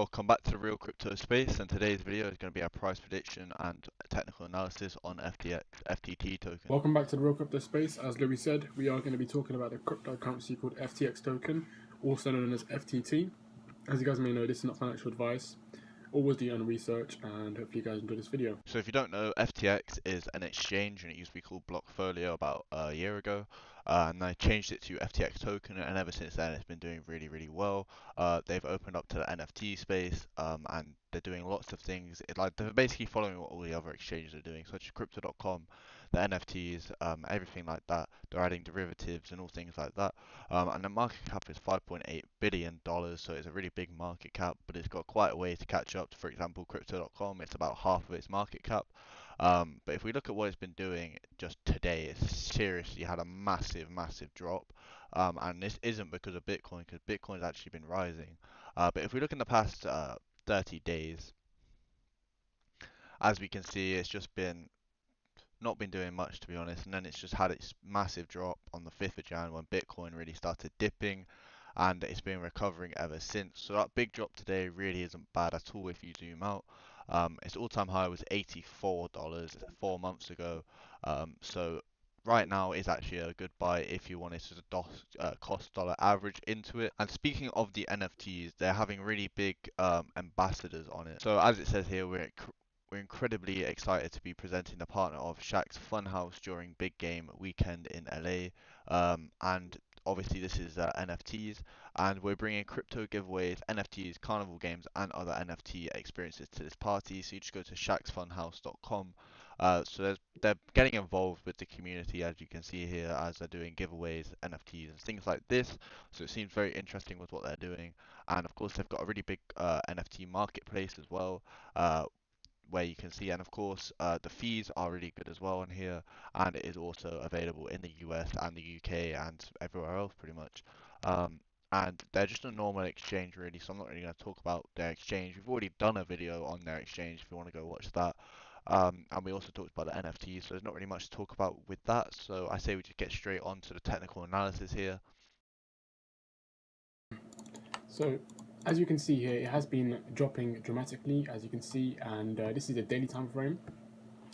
Welcome back to the Real Crypto Space, and today's video is going to be our price prediction and technical analysis on FTT token. Welcome back to the Real Crypto Space. As Louis said, we are going to be talking about the cryptocurrency called FTX token, also known as FTT. As you guys may know, this is not financial advice. Always do your own research, and hopefully you guys enjoy this video. So if you don't know, FTX is an exchange, and it used to be called Blockfolio about a year ago, and they changed it to FTX token, and ever since then it's been doing really well. They've opened up to the NFT space, and they're doing lots of things. They're basically following what all the other exchanges are doing, such as crypto.com, the NFTs, everything like that. They're adding derivatives and all things like that. And the market cap is $5.8 billion, so it's a really big market cap, but it's got quite a way to catch up to, for example, crypto.com. It's about half of its market cap. But if we look at what it's been doing just today, it's seriously had a massive drop. And this isn't because of Bitcoin, because Bitcoin's actually been rising. But if we look in the past 30 days, as we can see, it's just not been doing much, to be honest, and then it's just had its massive drop on the 5th of Jan when Bitcoin really started dipping, and it's been recovering ever since. So that big drop today really isn't bad at all if you zoom out. Its all-time high was $84 4 months ago, so right now is actually a good buy if you wanted to cost dollar average into it. And speaking of the NFTs, they're having really big ambassadors on it. So as it says here, we're incredibly excited to be presenting the partner of Shaq's Funhouse during Big Game Weekend in LA. And obviously this is NFTs, and we're bringing crypto giveaways, NFTs, carnival games, and other NFT experiences to this party. So you just go to shaxfunhouse.com. So they're getting involved with the community, as you can see here, as they're doing giveaways, NFTs, and things like this. So it seems very interesting with what they're doing. And of course, they've got a really big NFT marketplace as well. Where you can see, and of course the fees are really good as well on here, and it is also available in the US and the UK and everywhere else pretty much. And they're just a normal exchange really, so I'm not really going to talk about their exchange. We've already done a video on their exchange if you want to go watch that. And we also talked about the NFTs, so there's not really much to talk about with that, so I say we just get straight on to the technical analysis here. So, as you can see here, it has been dropping dramatically, as you can see, and this is a daily time frame,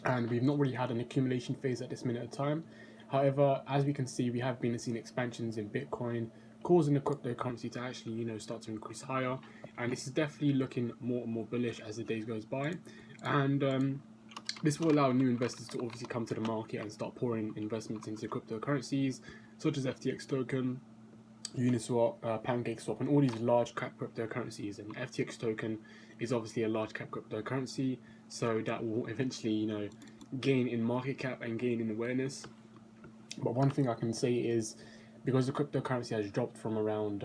and we've not really had an accumulation phase at this minute of time. However, as we can see, we have been seeing expansions in Bitcoin, causing the cryptocurrency to actually, start to increase higher. And this is definitely looking more and more bullish as the days goes by. And this will allow new investors to obviously come to the market and start pouring investments into cryptocurrencies, such as FTX token, Uniswap, PancakeSwap, and all these large cap cryptocurrencies. And FTX token is obviously a large cap cryptocurrency, so that will eventually, gain in market cap and gain in awareness. But one thing I can say is, because the cryptocurrency has dropped from around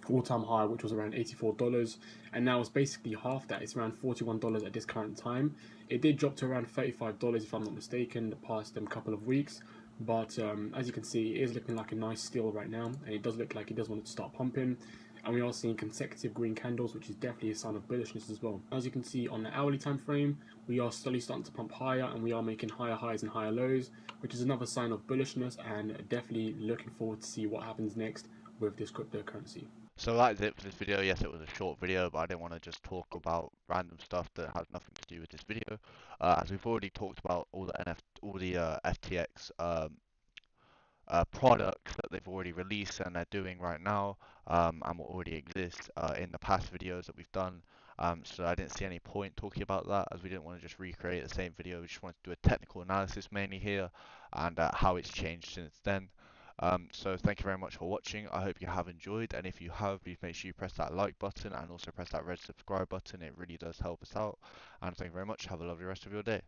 all-time high, which was around $84, and now it's basically half that. It's around $41 at this current time. It did drop to around $35, if I'm not mistaken, the past couple of weeks. But as you can see, it is looking like a nice steal right now, and it does look like it does want to start pumping. And we are seeing consecutive green candles, which is definitely a sign of bullishness as well. As you can see on the hourly time frame, we are slowly starting to pump higher, and we are making higher highs and higher lows, which is another sign of bullishness, and definitely looking forward to see what happens next with this cryptocurrency. So that is it for this video. Yes, it was a short video, but I didn't want to just talk about random stuff that has nothing to do with this video. As we've already talked about all the FTX products that they've already released and they're doing right now, and what already exists in the past videos that we've done. So I didn't see any point talking about that, as we didn't want to just recreate the same video. We just wanted to do a technical analysis mainly here, and how it's changed since then. So thank you very much for watching. I hope you have enjoyed, and if you have, please make sure you press that like button and also press that red subscribe button. It really does help us out. And thank you very much. Have a lovely rest of your day.